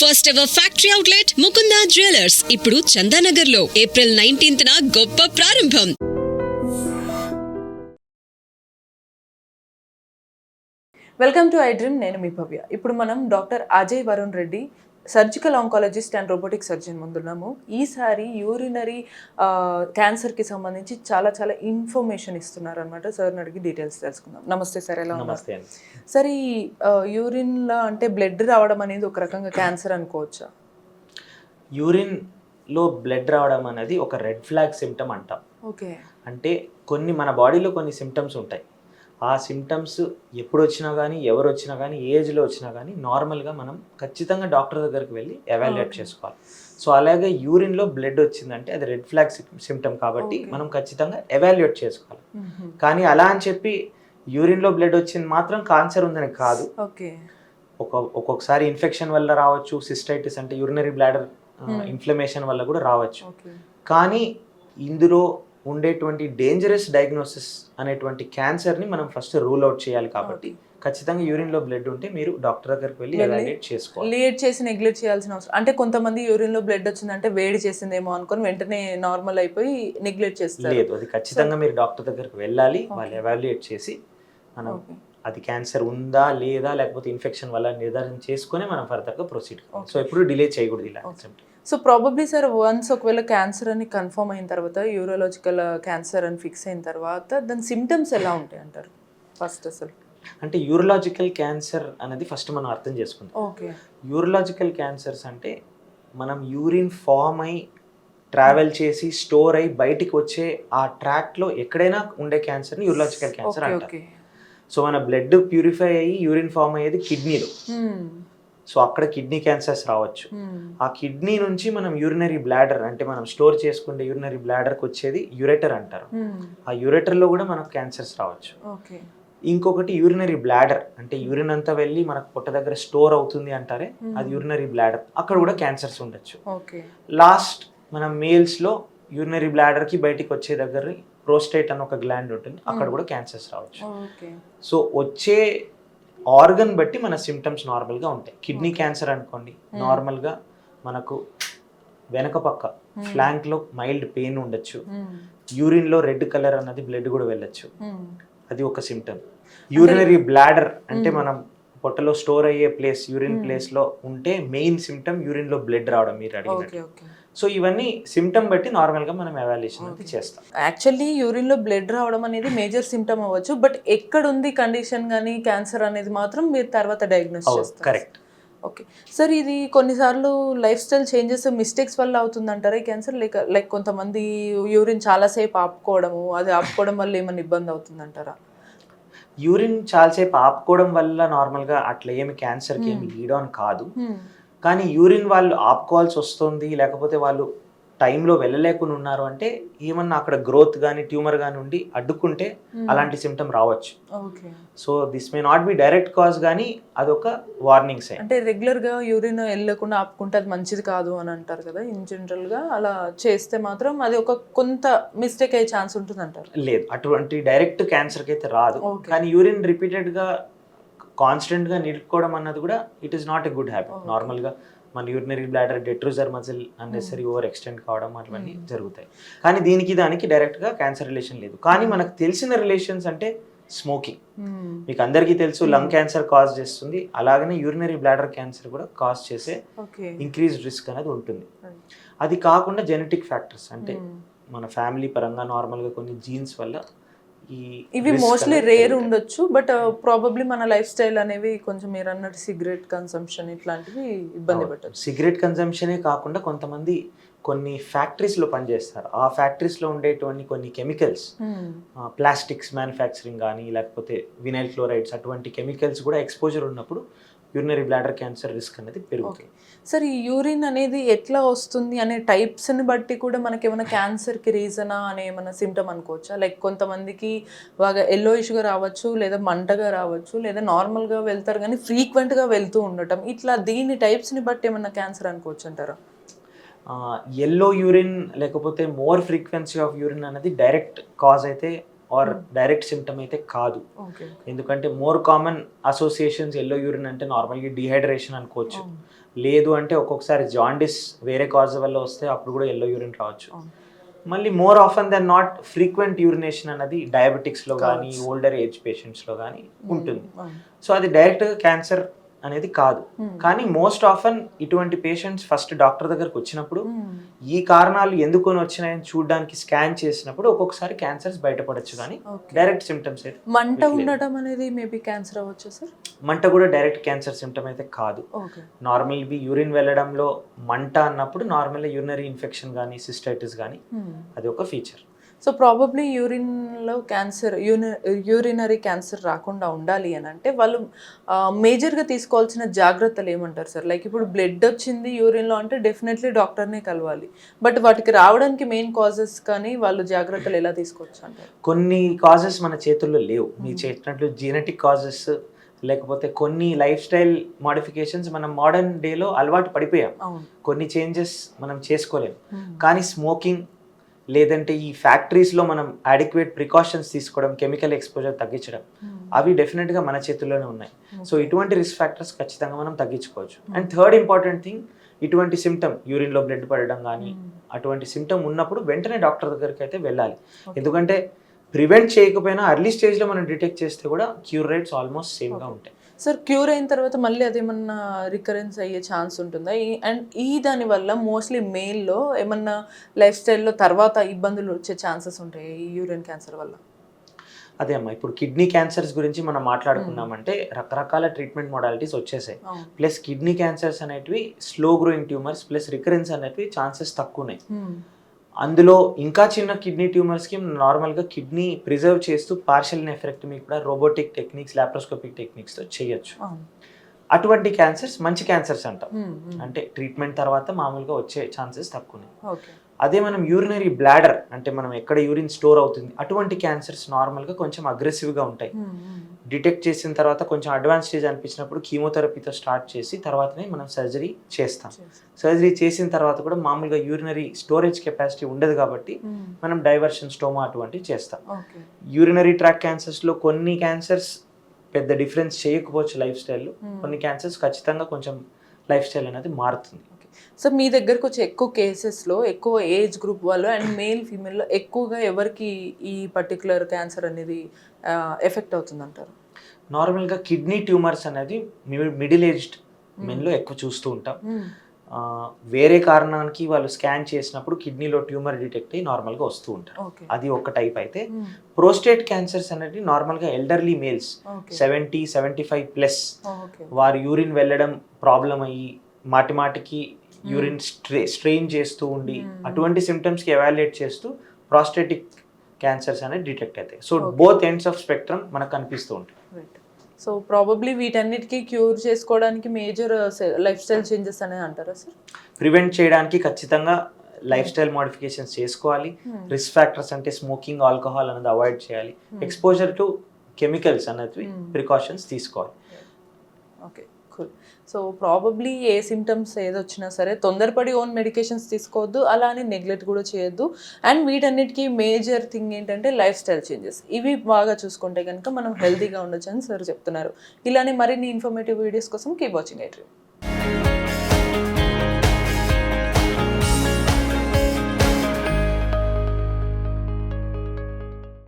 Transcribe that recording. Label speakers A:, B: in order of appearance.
A: First ever factory outlet Mukunda jewellers ఇప్పుడు చందానగర్ లో April 19th గొప్ప ప్రారంభం.
B: Welcome to I dream. నేను మీ భవ్య. ఇప్పుడు మనం doctor Ajay Varun Reddy, surgical oncologist and robotic surgeon ముందున్నాము. ఈసారి యూరినరీ క్యాన్సర్కి సంబంధించి చాలా ఇన్ఫర్మేషన్ ఇస్తున్నారు అనమాట. సార్ని అడిగి డీటెయిల్స్ తెలుసుకుందాం. నమస్తే సార్, ఎలా ఉన్నారు? సార్, ఈ యూరిన్లో అంటే బ్లడ్ రావడం అనేది ఒక రకంగా క్యాన్సర్ అనుకోవచ్చా?
C: యూరిన్లో బ్లడ్ రావడం అనేది ఒక రెడ్ ఫ్లాగ్ సిమ్టమ్ అంటాం.
B: ఓకే.
C: అంటే మన బాడీలో కొన్ని సిమ్టమ్స్ ఉంటాయి. ఆ సిమ్టమ్స్ ఎప్పుడు వచ్చినా కానీ, ఎవరు వచ్చినా కానీ, ఏజ్లో వచ్చినా కానీ నార్మల్గా మనం ఖచ్చితంగా డాక్టర్ దగ్గరికి వెళ్ళి ఎవాల్యుయేట్ చేసుకోవాలి. సో అలాగే యూరిన్లో బ్లడ్ వచ్చిందంటే అది రెడ్ ఫ్లాగ్ సిమ్టమ్ కాబట్టి మనం ఖచ్చితంగా ఎవాల్యుయేట్ చేసుకోవాలి. కానీ అలా అని చెప్పి యూరిన్లో బ్లడ్ వచ్చింది మాత్రం క్యాన్సర్ ఉందని కాదు. ఒక్కొక్కసారి ఇన్ఫెక్షన్ వల్ల రావచ్చు, సిస్టైటిస్ అంటే యూరినరీ బ్లాడర్ ఇన్ఫ్లమేషన్ వల్ల కూడా రావచ్చు. కానీ ఇందులో ఉండేటువంటి డేంజరస్ డయాగ్నోసిస్ అనేటువంటి క్యాన్సర్ని మనం ఫస్ట్ రూల్ అవుట్ చేయాలి. కాబట్టి ఖచ్చితంగా యూరిన్లో బ్లడ్ ఉంటే మీరు డాక్టర్ దగ్గరికి వెళ్ళి ఎవాల్యుయేట్ చేసుకోవాలి.
B: లేట్ చేసి నెగ్లెక్ట్ చేయాల్సిన అవసరం అంటే కొంతమంది యూరిన్లో బ్లడ్ వచ్చిందంటే వేడి చేసిందేమో అనుకొని వెంటనే నార్మల్ అయిపోయి నెగ్లెక్ట్ చేస్తారు.
C: లేదు, అది ఖచ్చితంగా మీరు డాక్టర్ దగ్గరికి వెళ్ళాలి. వాళ్ళు ఎవాల్యుయేట్ చేసి మనం అది క్యాన్సర్ ఉందా లేదా లేకపోతే ఇన్ఫెక్షన్ వల్ల నిర్ధారణ చేసుకుని మనం ఫర్దర్గా ప్రొసీడ్ కావాలి. సో ఎప్పుడు డిలే చేయకూడదు ఇలాంటి.
B: సో ప్రాబబ్లీ సార్, వన్స్ ఒకవేళ క్యాన్సర్ అని కన్ఫర్మ్ అయిన తర్వాత, యూరోలాజికల్ క్యాన్సర్ అని ఫిక్స్ అయిన తర్వాత దాని సిమ్టమ్స్ ఎలా ఉంటాయి అంటారు? ఫస్ట్ అసలు
C: అంటే యూరోలాజికల్ క్యాన్సర్ అనేది ఫస్ట్ మనం అర్థం చేసుకుందాం.
B: ఓకే.
C: యూరోలాజికల్ క్యాన్సర్స్ అంటే మనం యూరిన్ ఫామ్ అయి ట్రావెల్ చేసి స్టోర్ అయి బయటికి వచ్చే ఆ ట్రాక్లో ఎక్కడైనా ఉండే క్యాన్సర్ని యూరోలాజికల్ క్యాన్సర్ అంటారు. సో మన బ్లడ్ ప్యూరిఫై అయ్యి యూరిన్ ఫామ్ అయ్యేది కిడ్నీలో. సో అక్కడ కిడ్నీ క్యాన్సర్స్ రావచ్చు. ఆ కిడ్నీ నుంచి మనం యూరినరీ బ్లాడర్ అంటే మనం స్టోర్ చేసుకుంటే యూరినరీ బ్లాడర్కి వచ్చేది యూరెటర్ అంటారు. ఆ యూరెటర్లో కూడా మనకు క్యాన్సర్స్ రావచ్చు. ఇంకొకటి యూరినరీ బ్లాడర్ అంటే యూరిన్ అంతా వెళ్ళి మనకు పొట్ట దగ్గర స్టోర్ అవుతుంది అంటారే, అది యూరినరీ బ్లాడర్. అక్కడ కూడా క్యాన్సర్స్ ఉండొచ్చు. లాస్ట్ మనం మేల్స్లో యూరినరీ బ్లాడర్కి బయటికి వచ్చే దగ్గర ప్రోస్టేట్ అని ఒక గ్లాండ్ ఉంటుంది, అక్కడ కూడా క్యాన్సర్స్ రావచ్చు. సో వచ్చే ఆర్గన్ బట్టి మన సిమ్టమ్స్ నార్మల్గా ఉంటాయి. కిడ్నీ క్యాన్సర్ అనుకోండి, నార్మల్గా మనకు వెనక పక్క ఫ్లాంక్లో మైల్డ్ పెయిన్ ఉండొచ్చు. యూరిన్లో రెడ్ కలర్ అన్నది బ్లడ్ కూడా వెళ్ళొచ్చు, అది ఒక సిమ్టమ్. యూరినరీ బ్లాడర్ అంటే మనం పొట్టలో స్టోర్ అయ్యే ప్లేస్, యూరిన్ ప్లేస్లో ఉంటే మెయిన్ సిమ్టమ్ యూరిన్లో బ్లడ్ రావడం మీరు అడిగినట్టు. సో ఇవన్నీ సిమ్టమ్ బట్టి నార్మల్గా మనం ఎవాల్యుయేషన్ అనేది చేస్తాం.
B: యాక్చువల్లీ యూరిన్లో బ్లడ్ రావడం అనేది మేజర్ సిమ్టమ్ అవ్వచ్చు, బట్ ఎక్కడ ఉంది కండిషన్ కానీ క్యాన్సర్ అనేది మాత్రం మీరు తర్వాత డయాగ్నోస్ చేస్తారు.
C: కరెక్ట్.
B: ఓకే సార్, ఇది కొన్నిసార్లు లైఫ్ స్టైల్ చేంజెస్, మిస్టేక్స్ వల్ల అవుతుందంటారా ఈ క్యాన్సర్? లైక్ కొంతమంది యూరిన్ చాలాసేపు ఆపుకోవడము, అది ఆపుకోవడం వల్ల ఏమైనా ఇబ్బంది అవుతుందంటారా?
C: యూరిన్ చాలాసేపు ఆపుకోవడం వల్ల నార్మల్గా అట్లా ఏమి క్యాన్సర్కి ఏమి లీడ్ ఆన్ కాదు. కానీ యూరిన్ వాళ్ళు ఆపుకోవాల్సి వస్తుంది, లేకపోతే వాళ్ళు టైంలో వెళ్ళలేకుండా ఉన్నారు అంటే ఏమన్నా అక్కడ గ్రోత్ కానీ ట్యూమర్ కానీ ఉండి అడ్డుకుంటే అలాంటి సిమ్టమ్ రావచ్చు. So this may not be direct cause, కానీ అదొక వార్నింగ్ సైన్.
B: అంటే రెగ్యులర్గా యూరిన్ వెళ్ళకుండా ఆపుకుంటే అది మంచిది కాదు అని అంటారు కదా. ఇన్ జనరల్గా అలా చేస్తే మాత్రం అది ఒక కొంత మిస్టేక్ అయ్యే ఛాన్స్ ఉంటుంది అంటారు.
C: లేదు, అటువంటి డైరెక్ట్ క్యాన్సర్కి అయితే రాదు. కానీ యూరిన్ రిపీటెడ్గా కాన్స్టెంట్గా నిలుపుకోవడం అన్నది కూడా it is not a good habit. నార్మల్గా మన urinary bladder detrusor muscle unnecessary over extend కావడం అటువంటి జరుగుతాయి. కానీ దానికి డైరెక్ట్గా క్యాన్సర్ రిలేషన్ లేదు. కానీ మనకు తెలిసిన రిలేషన్స్ అంటే స్మోకింగ్. మీకు అందరికీ తెలుసు లంగ్ క్యాన్సర్ కాజ్ చేస్తుంది, అలాగనే యూరినరీ బ్లాడర్ క్యాన్సర్ కూడా కాజ్ చేసే ఇంక్రీజ్డ్ రిస్క్ అనేది ఉంటుంది. అది కాకుండా జెనెటిక్ ఫ్యాక్టర్స్ అంటే మన ఫ్యామిలీ పరంగా నార్మల్గా కొన్ని జీన్స్ వల్ల
B: ఇవి మోస్ట్లీ రేర్ ఉండొచ్చు, బట్ ప్రాబబ్లీ మన లైఫ్ స్టైల్ అనేవి కొంచెం మీరు అన్నట్టు సిగరెట్ కన్సంప్షన్ ఇట్లాంటివి ఇబ్బంది పెట్టచ్చు.
C: సిగరెట్ కన్సంప్షనే కాకుండా కొంతమంది కొన్ని ఫ్యాక్టరీస్లో పనిచేస్తారు. ఆ ఫ్యాక్టరీస్లో ఉండేటువంటి కొన్ని కెమికల్స్, ప్లాస్టిక్స్ మ్యానుఫ్యాక్చరింగ్ కానీ లేకపోతే వినైల్ క్లోరైడ్స్, అటువంటి కెమికల్స్ కూడా ఎక్స్పోజర్ ఉన్నప్పుడు యూరినరీ బ్లాడర్ క్యాన్సర్ రిస్క్ అనేది పెరుగుతుంది.
B: సార్, ఈ యూరిన్ అనేది ఎట్లా వస్తుంది అనే టైప్స్ని బట్టి కూడా మనకి ఏమైనా క్యాన్సర్కి రీజనా అనే ఏమైనా సిమ్టమ్ అనుకోవచ్చా? లైక్ కొంతమందికి బాగా ఎల్లోయిష్గా రావచ్చు, లేదా మంటగా రావచ్చు, లేదా నార్మల్గా వెళ్తారు కానీ ఫ్రీక్వెంట్గా వెళ్తూ ఉండటం, ఇట్లా దీని టైప్స్ని బట్టి ఏమైనా క్యాన్సర్ అనుకోవచ్చు అంటారా?
C: ఎల్లో యూరిన్ లేకపోతే మోర్ ఫ్రీక్వెన్సీ ఆఫ్ యూరిన్ అనేది డైరెక్ట్ కాజ్ అయితే ఆర్ డైరెక్ట్ సిమ్టమ్ అయితే కాదు. ఎందుకంటే more common associations yellow urine అంటే నార్మల్గా డిహైడ్రేషన్ అనుకోవచ్చు, లేదు అంటే ఒక్కొక్కసారి జాండిస్ వేరే కాజ్ వల్ల వస్తే అప్పుడు కూడా ఎల్లో యూరిన్ రావచ్చు. మళ్ళీ more often than not frequent urination అన్నది డయాబెటిక్స్లో కానీ ఓల్డర్ ఏజ్ పేషెంట్స్లో కానీ ఉంటుంది. సో అది డైరెక్ట్గా క్యాన్సర్ అనేది కాదు. కానీ మోస్ట్ ఆఫెన్ ఇటువంటి పేషెంట్స్ ఫస్ట్ డాక్టర్ దగ్గరకు వచ్చినప్పుడు ఈ కారణాలు ఎందుకొని వచ్చినాయని చూడడానికి స్కాన్ చేసినప్పుడు ఒక్కొక్కసారి క్యాన్సర్స్ బయటపడచ్చు. కానీ డైరెక్ట్ సిమ్టమ్స్ అయితే
B: మంట ఉండటం అనేది మేబీ క్యాన్సర్ అవ్వచ్చు సార్.
C: మంట కూడా డైరెక్ట్ క్యాన్సర్ సిమ్టమ్ అయితే కాదు. నార్మల్ యూరిన్ వెళ్ళడంలో మంట అన్నప్పుడు నార్మల్ యూరినరీ ఇన్ఫెక్షన్ కానీ సిస్టైటిస్ కానీ అది ఒక ఫీచర్.
B: సో ప్రాబబ్లీ యూరిన్లో క్యాన్సర్ యూరినరీ క్యాన్సర్ రాకుండా ఉండాలి అని అంటే వాళ్ళు మేజర్గా తీసుకోవాల్సిన జాగ్రత్తలు ఏమంటారు సార్? లైక్ ఇప్పుడు బ్లడ్ వచ్చింది యూరిన్లో అంటే డెఫినెట్లీ డాక్టర్నే కలవాలి. బట్ వాటికి రావడానికి మెయిన్ కాజెస్ కానీ వాళ్ళు జాగ్రత్తలు ఎలా తీసుకోవచ్చు అంటారు?
C: కొన్ని కాజెస్ మన చేతుల్లో లేవు. మీరు చెప్పినట్లు జీనెటిక్ కాజెస్ లేకపోతే కొన్ని లైఫ్ స్టైల్ మోడిఫికేషన్స్ మనం మోడర్న్ డేలో అలవాటు పడిపోయాం. కొన్ని చేంజెస్ మనం చేసుకోలేము. కానీ స్మోకింగ్ లేదంటే ఈ ఫ్యాక్టరీస్లో మనం అడిక్వేట్ ప్రికాషన్స్ తీసుకోవడం, కెమికల్ ఎక్స్పోజర్ తగ్గించడం, అవి డెఫినెట్గా మన చేతుల్లోనే ఉన్నాయి. సో ఇటువంటి రిస్క్ ఫ్యాక్టర్స్ ఖచ్చితంగా మనం తగ్గించుకోవచ్చు. అండ్ థర్డ్ ఇంపార్టెంట్ థింగ్, ఇటువంటి సిమ్టమ్ యూరిన్లో బ్లడ్ పడడం కానీ అటువంటి సిమ్టమ్ ఉన్నప్పుడు వెంటనే డాక్టర్ దగ్గరికి అయితే వెళ్ళాలి. ఎందుకంటే ప్రివెంట్ చేయకపోయినా అర్లీ స్టేజ్లో మనం డిటెక్ట్ చేస్తే కూడా క్యూర్ రేట్స్ ఆల్మోస్ట్ సేమ్గా ఉంటాయి.
B: సార్ క్యూర్ అయిన తర్వాత మళ్ళీ అదేమన్నా రికరెన్స్ అయ్యే ఛాన్స్ ఉంటుందా? అండ్ దానివల్ల మోస్ట్లీ మేల్లో ఏమన్నా లైఫ్ స్టైల్లో తర్వాత ఇబ్బందులు వచ్చే ఛాన్సెస్ ఉంటాయి ఈ యూరిన్ క్యాన్సర్ వల్ల?
C: అదే అమ్మా, ఇప్పుడు కిడ్నీ క్యాన్సర్స్ గురించి మనం మాట్లాడుకున్నామంటే రకరకాల ట్రీట్మెంట్ మోడాలిటీస్ వచ్చేసాయి. ప్లస్ కిడ్నీ క్యాన్సర్స్ అనేటివి slow growing tumours, plus recurrence అనేటివి ఛాన్సెస్ తక్కువ ఉన్నాయి. అందులో ఇంకా చిన్న కిడ్నీ ట్యూమర్స్కి నార్మల్గా కిడ్నీ ప్రిజర్వ్ చేస్తూ పార్షియల్ నెఫ్రెక్టమీ కూడా రోబోటిక్ టెక్నిక్స్, లాప్రోస్కోపిక్ టెక్నిక్స్తో చేయొచ్చు. అటువంటి క్యాన్సర్స్ మంచి క్యాన్సర్స్ అంటాం. అంటే ట్రీట్మెంట్ తర్వాత మామూలుగా వచ్చే ఛాన్సెస్ తక్కువ ఉన్నాయి. అదే మనం యూరినరీ బ్లాడర్ అంటే మనం ఎక్కడ యూరిన్ స్టోర్ అవుతుంది అటువంటి క్యాన్సర్స్ నార్మల్గా కొంచెం అగ్రెసివ్గా ఉంటాయి. డిటెక్ట్ చేసిన తర్వాత కొంచెం అడ్వాన్స్ స్టేజ్ అనిపించినప్పుడు కీమోథెరపీతో స్టార్ట్ చేసి తర్వాతనే మనం సర్జరీ చేస్తాం. సర్జరీ చేసిన తర్వాత కూడా మామూలుగా యూరినరీ స్టోరేజ్ కెపాసిటీ ఉండదు కాబట్టి మనం డైవర్షన్ స్టోమా అటువంటివి చేస్తాం. యూరినరీ ట్రాక్ క్యాన్సర్స్లో కొన్ని క్యాన్సర్స్ పెద్ద డిఫరెన్స్ చేయకపోవచ్చు లైఫ్ స్టైల్లో, కొన్ని క్యాన్సర్స్ ఖచ్చితంగా కొంచెం లైఫ్ స్టైల్ అనేది మారుతుంది.
B: సో మీ దగ్గరకు వచ్చే ఎక్కువ కేసెస్లో ఎక్కువ ఏజ్ గ్రూప్ వాళ్ళు అండ్ మేల్ ఫీమేల్లో ఎక్కువగా ఎవరికి ఈ పర్టికులర్ క్యాన్సర్ అనేది ఎఫెక్ట్ అవుతుంది అంటారు?
C: నార్మల్గా కిడ్నీ ట్యూమర్స్ అనేది మిడిల్ ఏజ్డ్ మెన్లో ఎక్కువ చూస్తూ ఉంటాం. వేరే కారణానికి వాళ్ళు స్కాన్ చేసినప్పుడు కిడ్నీలో ట్యూమర్ డిటెక్ట్ అయ్యి నార్మల్గా వస్తూ ఉంటారు. అది ఒక టైప్. అయితే ప్రోస్టేట్ క్యాన్సర్స్ అనేది నార్మల్గా ఎల్డర్లీ మేల్స్ 70-75+ వారు యూరిన్ వెళ్ళడం ప్రాబ్లం అయ్యి మాటికి యూరిన్ స్ట్రెయిన్ చేస్తూ ఉండి అటువంటి సిమ్టమ్స్కి ఎవాల్యుయేట్ చేస్తూ ప్రాస్టేటిక్ క్యాన్సర్స్ అనేది డిటెక్ట్ అవుతాయి. So both ends of spectrum మనకు కనిపిస్తూ ఉంటాయి.
B: సో ప్రాబబ్లీ వీటన్నిటికీ క్యూర్ చేసుకోవడానికి మేజర్ లైఫ్ స్టైల్ చేంజెస్ అనేది అంటారా సార్?
C: ప్రివెంట్ చేయడానికి ఖచ్చితంగా లైఫ్ స్టైల్ మోడిఫికేషన్స్ చేసుకోవాలి. రిస్క్ ఫ్యాక్టర్స్ అంటే స్మోకింగ్, ఆల్కహాల్ అనేది అవాయిడ్ చేయాలి. ఎక్స్పోజర్ టు కెమికల్స్ అనేది ప్రికాషన్స్ తీసుకోవాలి.
B: Okay, cool. సో ప్రాబబ్లీ ఏ సిమ్టమ్స్ ఏదొచ్చినా సరే తొందరపడి ఓన్ మెడికేషన్స్ తీసుకోవద్దు, అలా అని నెగ్లెక్ట్ కూడా చేయొద్దు. అండ్ వీటన్నిటికీ మేజర్ థింగ్ ఏంటంటే లైఫ్ స్టైల్ చేంజెస్. ఇవి బాగా చూసుకుంటే కనుక మనం హెల్తీగా ఉండొచ్చు అని సార్ చెప్తున్నారు. ఇలానే మరిన్ని ఇన్ఫర్మేటివ్ వీడియోస్ కోసం కీప్ వాచింగ్ ఐ డ్రీమ్.